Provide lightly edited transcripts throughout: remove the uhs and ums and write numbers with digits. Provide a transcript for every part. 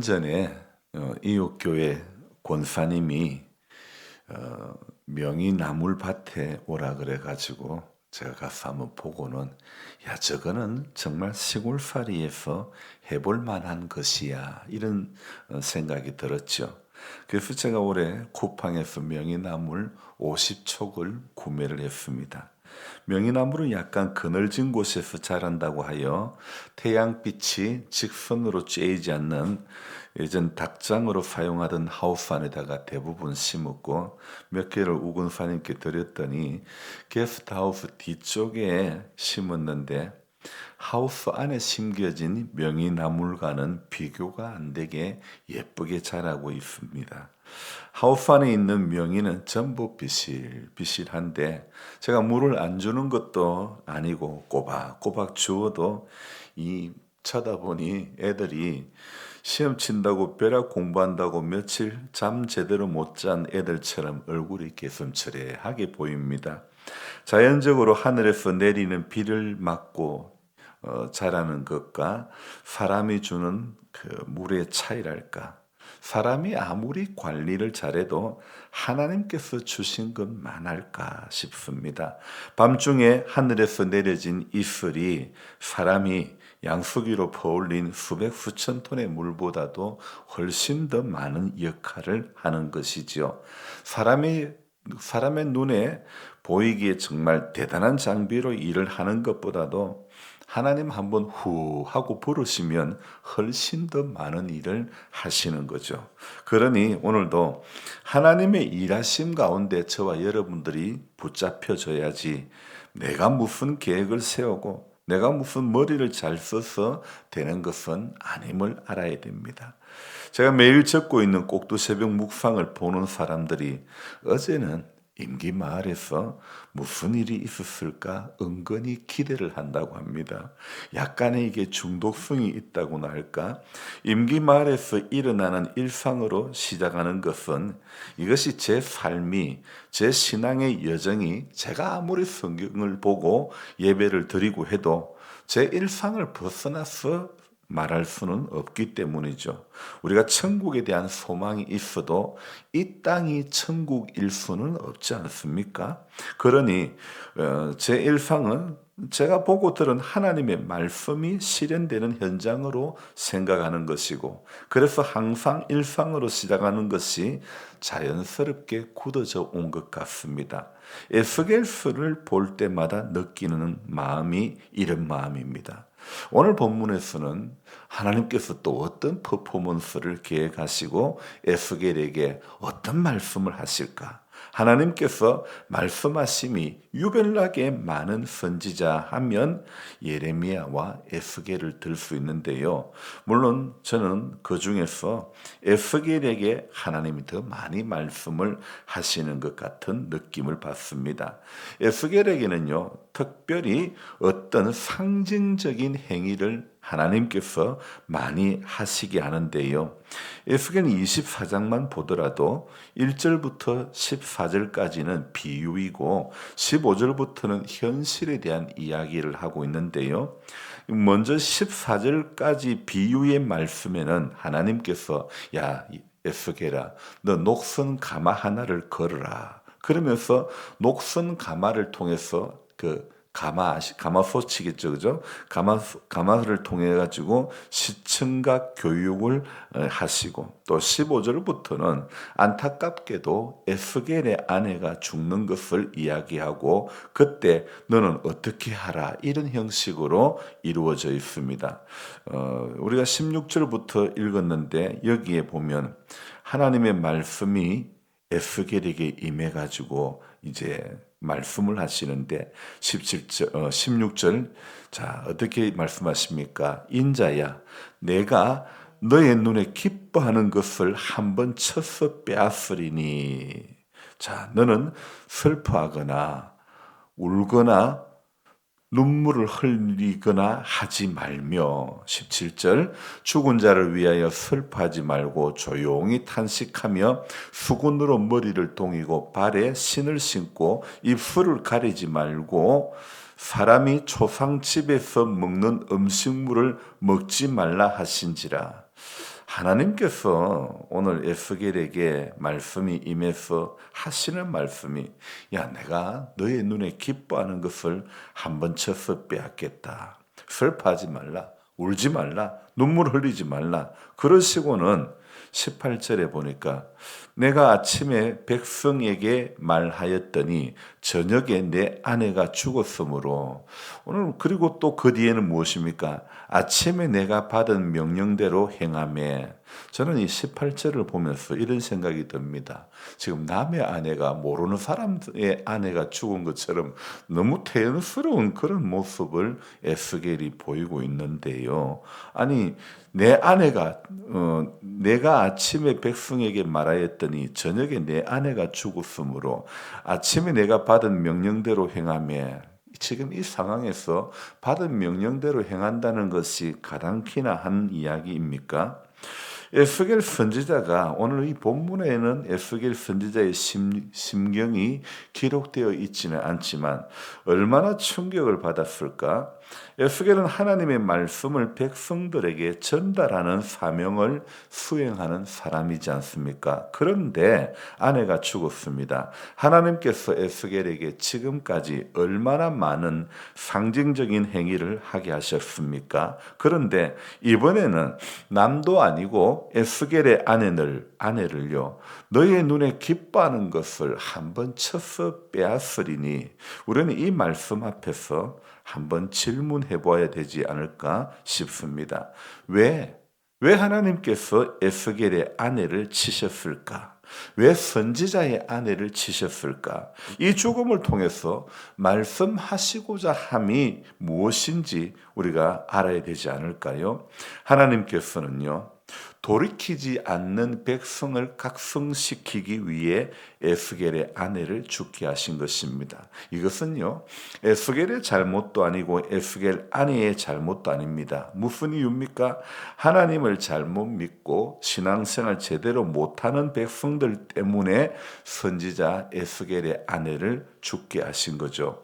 전에 이웃교회 권사님이 명이나물 밭에 오라 그래가지고 제가 가서 한번 보고는 야 저거는 정말 시골살이에서 해볼 만한 것이야 이런 생각이 들었죠. 그래서 제가 올해 쿠팡에서 명이나물 50촉을 구매를 했습니다. 명이나물은 약간 그늘진 곳에서 자란다고 하여 태양빛이 직선으로 쬐이지 않는 예전 닭장으로 사용하던 하우스 안에다가 대부분 심었고 몇 개를 우군사님께 드렸더니 게스트하우스 뒤쪽에 심었는데 하우스 안에 심겨진 명이나물과는 비교가 안 되게 예쁘게 자라고 있습니다. 하우스 안에 있는 명이는 전부 비실비실한데 제가 물을 안 주는 것도 아니고 꼬박꼬박 주어도 이 쳐다보니 애들이 시험 친다고 벼락 공부한다고 며칠 잠 제대로 못 잔 애들처럼 얼굴이 개슴츠레하게 보입니다. 자연적으로 하늘에서 내리는 비를 맞고 자라는 것과 사람이 주는 그 물의 차이랄까. 사람이 아무리 관리를 잘해도 하나님께서 주신 것만할까 싶습니다. 밤중에 하늘에서 내려진 이슬이 사람이 양수기로 퍼올린 수백 수천 톤의 물보다도 훨씬 더 많은 역할을 하는 것이지요. 사람의 눈에 보이기에 정말 대단한 장비로 일을 하는 것보다도 하나님 한번 후 하고 부르시면 훨씬 더 많은 일을 하시는 거죠. 그러니 오늘도 하나님의 일하심 가운데 저와 여러분들이 붙잡혀줘야지 내가 무슨 계획을 세우고 내가 무슨 머리를 잘 써서 되는 것은 아님을 알아야 됩니다. 제가 매일 적고 있는 꼭두새벽 묵상을 보는 사람들이 어제는 임기마을에서 무슨 일이 있었을까 은근히 기대를 한다고 합니다. 약간의 이게 중독성이 있다고나 할까? 임기마을에서 일어나는 일상으로 시작하는 것은 이것이 제 삶이 제 신앙의 여정이 제가 아무리 성경을 보고 예배를 드리고 해도 제 일상을 벗어나서 말할 수는 없기 때문이죠. 우리가 천국에 대한 소망이 있어도 이 땅이 천국일 수는 없지 않습니까? 그러니 제 일상은 제가 보고 들은 하나님의 말씀이 실현되는 현장으로 생각하는 것이고 그래서 항상 일상으로 시작하는 것이 자연스럽게 굳어져 온 것 같습니다. 에스겔서를 볼 때마다 느끼는 마음이 이런 마음입니다. 오늘 본문에서는 하나님께서 또 어떤 퍼포먼스를 계획하시고 에스겔에게 어떤 말씀을 하실까? 하나님께서 말씀하심이 유별나게 많은 선지자 하면 예레미야와 에스겔을 들 수 있는데요. 물론 저는 그 중에서 에스겔에게 하나님이 더 많이 말씀을 하시는 것 같은 느낌을 받습니다. 에스겔에게는요, 특별히 어떤 상징적인 행위를 하나님께서 많이 하시게 하는데요. 에스겔 24장만 보더라도 1절부터 14절까지는 비유이고 15절부터는 현실에 대한 이야기를 하고 있는데요. 먼저 14절까지 비유의 말씀에는 하나님께서 야 에스겔아 너 녹슨 가마 하나를 걸으라. 그러면서 녹슨 가마를 통해서 가마솥이겠죠, 그죠? 가마를 통해 가지고 시청각 교육을 하시고 또 15절부터는 안타깝게도 에스겔의 아내가 죽는 것을 이야기하고 그때 너는 어떻게 하라 이런 형식으로 이루어져 있습니다. 우리가 16절부터 읽었는데 여기에 보면 하나님의 말씀이 에스겔에게 임해 가지고 이제 말씀을 하시는데 17절, 16절 자 어떻게 말씀하십니까? 인자야 내가 너의 눈에 기뻐하는 것을 한번 쳐서 빼앗으리니 자 너는 슬퍼하거나 울거나 눈물을 흘리거나 하지 말며 17절 죽은 자를 위하여 슬퍼하지 말고 조용히 탄식하며 수건으로 머리를 동이고 발에 신을 신고 입술을 가리지 말고 사람이 초상집에서 먹는 음식물을 먹지 말라 하신지라. 하나님께서 오늘 에스겔에게 말씀이 임해서 하시는 말씀이 야 내가 너의 눈에 기뻐하는 것을 한번 쳐서 빼앗겠다. 슬퍼하지 말라. 울지 말라. 눈물 흘리지 말라. 그러시고는 18절에 보니까 내가 아침에 백성에게 말하였더니 저녁에 내 아내가 죽었으므로 오늘 그리고 또 그 뒤에는 무엇입니까? 아침에 내가 받은 명령대로 행하매 저는 이 18절을 보면서 이런 생각이 듭니다. 지금 남의 아내가 모르는 사람의 아내가 죽은 것처럼 너무 태연스러운 그런 모습을 에스겔이 보이고 있는데요. 아니 내 아내가 내가 아침에 백성에게 말하였더니 저녁에 내 아내가 죽었으므로 아침에 내가 받은 명령대로 행하며 지금 이 상황에서 받은 명령대로 행한다는 것이 가당키나 한 이야기입니까? 에스겔 선지자가 오늘 이 본문에는 에스겔 선지자의 심경이 기록되어 있지는 않지만 얼마나 충격을 받았을까? 에스겔은 하나님의 말씀을 백성들에게 전달하는 사명을 수행하는 사람이지 않습니까? 그런데 아내가 죽었습니다. 하나님께서 에스겔에게 지금까지 얼마나 많은 상징적인 행위를 하게 하셨습니까? 그런데 이번에는 남도 아니고 에스겔의 아내를요 너의 눈에 기뻐하는 것을 한번 쳐서 빼앗으리니 우리는 이 말씀 앞에서 한번 질문해 보아야 되지 않을까 싶습니다. 왜 하나님께서 에스겔의 아내를 치셨을까? 왜 선지자의 아내를 치셨을까? 이 죽음을 통해서 말씀하시고자 함이 무엇인지 우리가 알아야 되지 않을까요? 하나님께서는요, 돌이키지 않는 백성을 각성시키기 위해 에스겔의 아내를 죽게 하신 것입니다. 이것은요, 에스겔의 잘못도 아니고 에스겔 아내의 잘못도 아닙니다. 무슨 이유입니까? 하나님을 잘못 믿고 신앙생활 제대로 못하는 백성들 때문에 선지자 에스겔의 아내를 죽게 하신 거죠.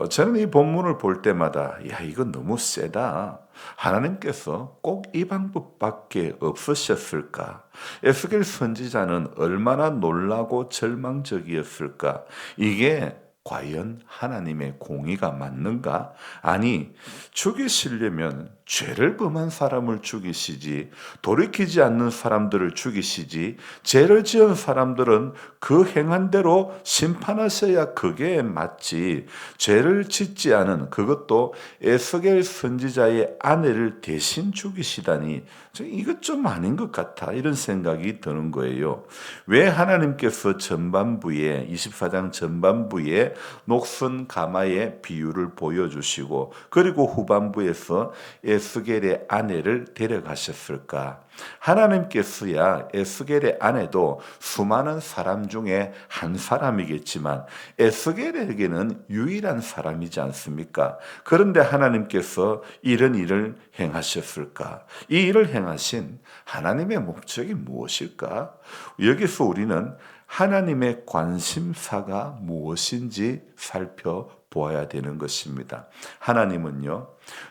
저는 이 본문을 볼 때마다 야 이건 너무 세다. 하나님께서 꼭 이 방법밖에 없으셨을까? 에스겔 선지자는 얼마나 놀라고 절망적이었을까? 이게 과연 하나님의 공의가 맞는가? 아니, 죽이시려면 죄를 범한 사람을 죽이시지, 돌이키지 않는 사람들을 죽이시지, 죄를 지은 사람들은 그 행한 대로 심판하셔야 그게 맞지. 죄를 짓지 않은 그것도 에스겔 선지자의 아내를 대신 죽이시다니, 이것 좀 아닌 것 같아. 이런 생각이 드는 거예요. 왜 하나님께서 전반부에 24장 전반부에 녹슨 가마의 비유를 보여주시고 그리고 후반부에서 에스겔의 아내를 데려가셨을까? 하나님께서야 에스겔의 아내도 수많은 사람 중에 한 사람이겠지만 에스겔에게는 유일한 사람이지 않습니까? 그런데 하나님께서 이런 일을 행하셨을까? 이 일을 행하신 하나님의 목적이 무엇일까? 여기서 우리는 하나님의 관심사가 무엇인지 살펴보아야 되는 것입니다. 하나님은요,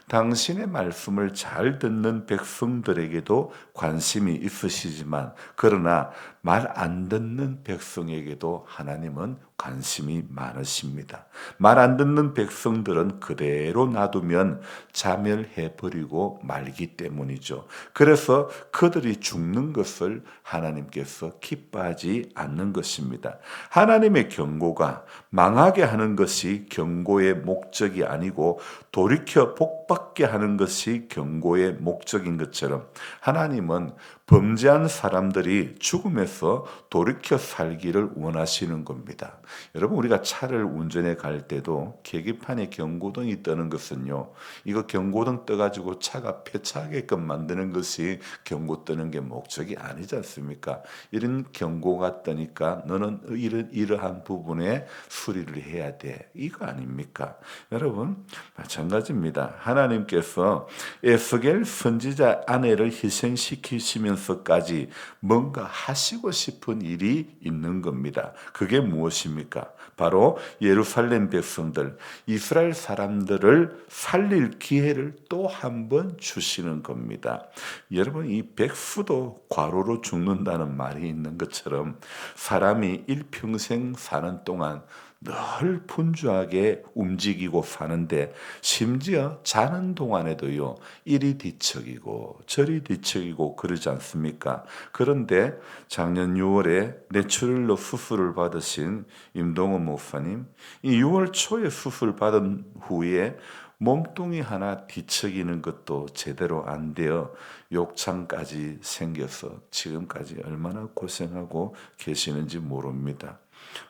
당신의 말씀을 잘 듣는 백성들에게도 관심이 있으시지만 그러나 말 안 듣는 백성에게도 하나님은 관심이 많으십니다. 말 안 듣는 백성들은 그대로 놔두면 자멸해버리고 말기 때문이죠. 그래서 그들이 죽는 것을 하나님께서 기뻐하지 않는 것입니다. 하나님의 경고가 망하게 하는 것이 경고의 목적이 아니고 돌이켜 복받게 하는 것이 경고의 목적인 것처럼 하나님은 범죄한 사람들이 죽음에서 돌이켜 살기를 원하시는 겁니다. 여러분 우리가 차를 운전해 갈 때도 계기판에 경고등이 뜨는 것은요. 이거 경고등 떠가지고 차가 폐차하게끔 만드는 것이 경고 뜨는 게 목적이 아니지 않습니까? 이런 경고가 뜨니까 너는 이러한 부분에 수리를 해야 돼. 이거 아닙니까? 여러분 마찬가지입니다. 하나님께서 에스겔 선지자 아내를 희생시키시면서 하시면서까지 뭔가 하시고 싶은 일이 있는 겁니다. 그게 무엇입니까? 바로 예루살렘 백성들, 이스라엘 사람들을 살릴 기회를 또 한 번 주시는 겁니다. 여러분, 이 백수도 과로로 죽는다는 말이 있는 것처럼 사람이 일평생 사는 동안 늘 분주하게 움직이고 사는데, 심지어 자는 동안에도요, 이리 뒤척이고 저리 뒤척이고 그러지 않습니까? 그런데 작년 6월에 뇌출혈로 수술을 받으신 임동원 목사님, 이 6월 초에 수술 받은 후에 몸뚱이 하나 뒤척이는 것도 제대로 안 되어 욕창까지 생겨서 지금까지 얼마나 고생하고 계시는지 모릅니다.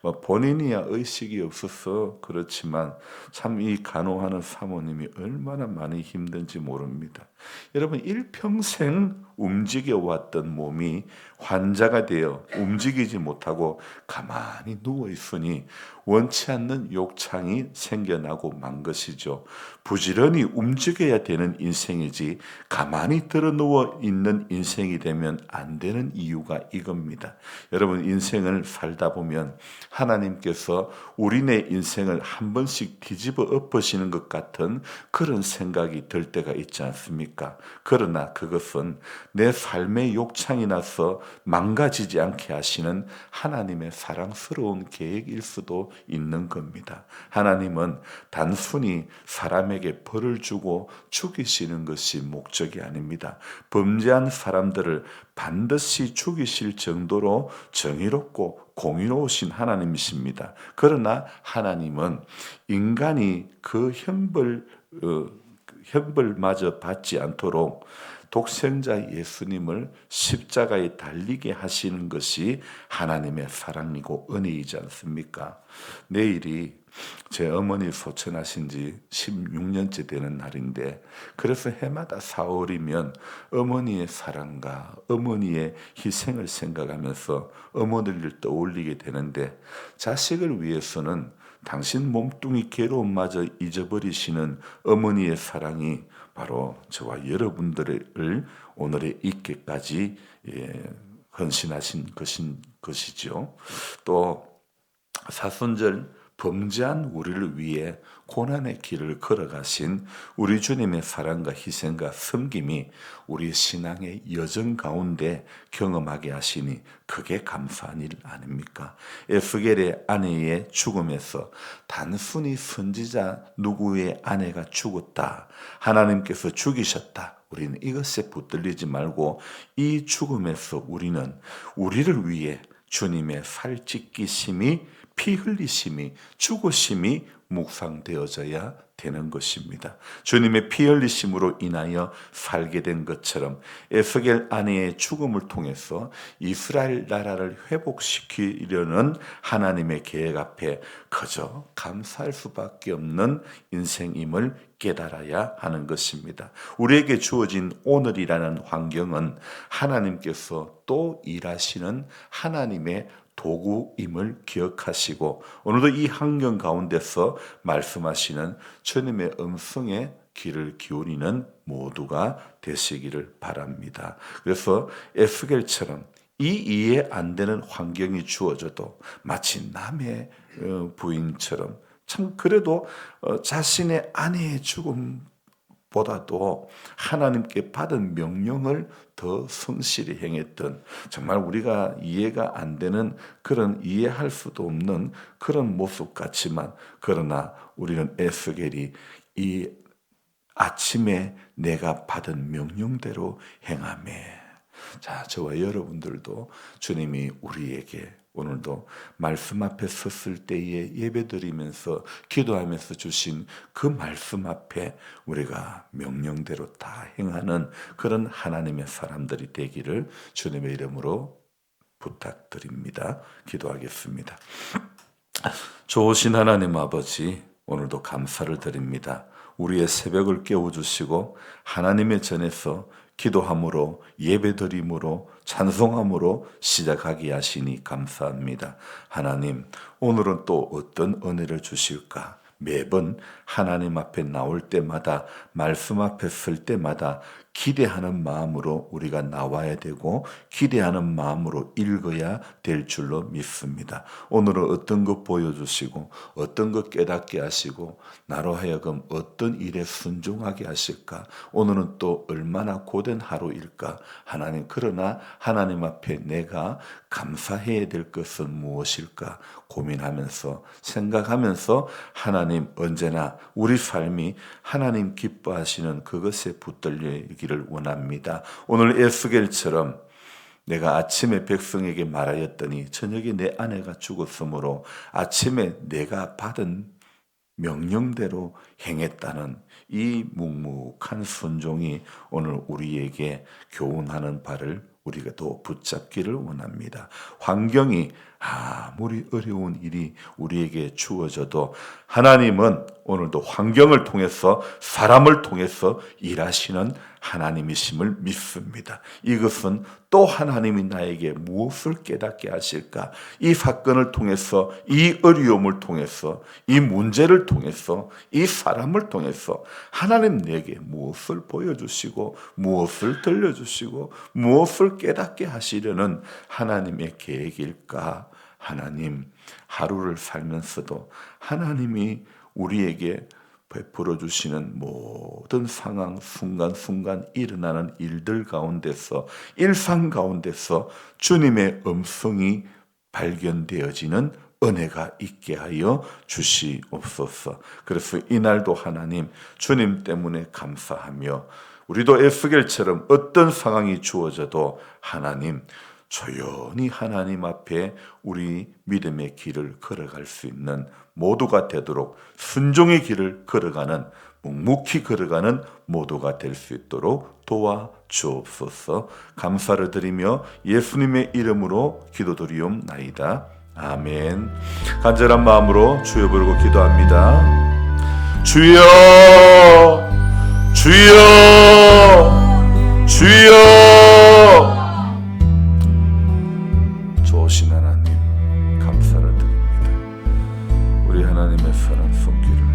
본인이야 의식이 없어서 그렇지만 참 이 간호하는 사모님이 얼마나 많이 힘든지 모릅니다. 여러분, 일평생 움직여 왔던 몸이 환자가 되어 움직이지 못하고 가만히 누워 있으니 원치 않는 욕창이 생겨나고 만 것이죠. 부지런히 움직여야 되는 인생이지 가만히 들어 누워 있는 인생이 되면 안 되는 이유가 이겁니다. 여러분, 인생을 살다 보면 하나님께서 우리네 인생을 한 번씩 뒤집어 엎으시는 것 같은 그런 생각이 들 때가 있지 않습니까? 그러나 그것은 내 삶의 욕창이 나서 망가지지 않게 하시는 하나님의 사랑스러운 계획일 수도 있는 겁니다. 하나님은 단순히 사람에게 벌을 주고 죽이시는 것이 목적이 아닙니다. 범죄한 사람들을 반드시 죽이실 정도로 정의롭고 공의로우신 하나님이십니다. 그러나 하나님은 인간이 그 형벌마저 받지 않도록 독생자 예수님을 십자가에 달리게 하시는 것이 하나님의 사랑이고 은혜이지 않습니까? 내일이 제 어머니 소천하신 지 16년째 되는 날인데, 그래서 해마다 4월이면 어머니의 사랑과 어머니의 희생을 생각하면서 어머니를 떠올리게 되는데, 자식을 위해서는 당신 몸뚱이 괴로움마저 잊어버리시는 어머니의 사랑이 바로 저와 여러분들을 오늘에 있게까지 헌신하신 것이죠. 또 사순절 범죄한 우리를 위해 고난의 길을 걸어가신 우리 주님의 사랑과 희생과 섬김이 우리 신앙의 여정 가운데 경험하게 하시니 그게 감사한 일 아닙니까? 에스겔의 아내의 죽음에서 단순히 선지자 누구의 아내가 죽었다, 하나님께서 죽이셨다, 우리는 이것에 붙들리지 말고 이 죽음에서 우리는 우리를 위해 주님의 살찢기심이, 피 흘리심이, 죽으심이 묵상되어져야 되는 것입니다. 주님의 피 흘리심으로 인하여 살게 된 것처럼 에스겔 아내의 죽음을 통해서 이스라엘 나라를 회복시키려는 하나님의 계획 앞에 그저 감사할 수밖에 없는 인생임을 깨달아야 하는 것입니다. 우리에게 주어진 오늘이라는 환경은 하나님께서 또 일하시는 하나님의 도구임을 기억하시고, 오늘도 이 환경 가운데서 말씀하시는 주님의 음성에 귀를 기울이는 모두가 되시기를 바랍니다. 그래서 에스겔처럼 이 이해 안 되는 환경이 주어져도 마치 남의 부인처럼 참 그래도 자신의 아내의 죽음 보다도 하나님께 받은 명령을 더 성실히 행했던, 정말 우리가 이해가 안 되는 그런, 이해할 수도 없는 그런 모습 같지만, 그러나 우리는 에스겔이 이 아침에 내가 받은 명령대로 행하매. 자, 저와 여러분들도 주님이 우리에게 오늘도 말씀 앞에 섰을 때에 예배드리면서 기도하면서 주신 그 말씀 앞에 우리가 명령대로 다 행하는 그런 하나님의 사람들이 되기를 주님의 이름으로 부탁드립니다. 기도하겠습니다. 좋으신 하나님 아버지, 오늘도 감사를 드립니다. 우리의 새벽을 깨워주시고 하나님의 전에서 기도함으로, 예배드림으로, 찬송함으로 시작하게 하시니 감사합니다. 하나님, 오늘은 또 어떤 은혜를 주실까? 매번 하나님 앞에 나올 때마다, 말씀 앞에 설 때마다 기대하는 마음으로 우리가 나와야 되고 기대하는 마음으로 읽어야 될 줄로 믿습니다. 오늘은 어떤 것 보여주시고 어떤 것 깨닫게 하시고 나로 하여금 어떤 일에 순종하게 하실까? 오늘은 또 얼마나 고된 하루일까? 하나님, 그러나 하나님 앞에 내가 감사해야 될 것은 무엇일까? 고민하면서 생각하면서 하나님, 언제나 우리 삶이 하나님 기뻐하시는 그것에 붙들리기를 원합니다. 오늘 에스겔처럼 내가 아침에 백성에게 말하였더니 저녁에 내 아내가 죽었으므로 아침에 내가 받은 명령대로 행했다는 이 묵묵한 순종이 오늘 우리에게 교훈하는 바를 우리가 또 붙잡기를 원합니다. 환경이 아무리 어려운 일이 우리에게 주어져도 하나님은 오늘도 환경을 통해서 사람을 통해서 일하시는 하나님이심을 믿습니다. 이것은 또 하나님이 나에게 무엇을 깨닫게 하실까? 이 사건을 통해서, 이 어려움을 통해서, 이 문제를 통해서, 이 사람을 통해서 하나님 내게 무엇을 보여주시고 무엇을 들려주시고 무엇을 깨닫게 하시려는 하나님의 계획일까? 하나님, 하루를 살면서도 하나님이 우리에게 베풀어 주시는 모든 상황, 순간순간 일어나는 일들 가운데서, 일상 가운데서 주님의 음성이 발견되어지는 은혜가 있게 하여 주시옵소서. 그래서 이날도 하나님, 주님 때문에 감사하며 우리도 에스겔처럼 어떤 상황이 주어져도 하나님, 조용히 하나님 앞에 우리 믿음의 길을 걸어갈 수 있는 모두가 되도록, 순종의 길을 걸어가는, 묵묵히 걸어가는 모두가 될 수 있도록 도와주옵소서. 감사를 드리며 예수님의 이름으로 기도드리옵나이다. 아멘. 간절한 마음으로 주여 부르고 기도합니다. 주여, 주여, 주여. 좋으신 하나님, 감사를 드립니다. 우리 하나님의 사랑 손길을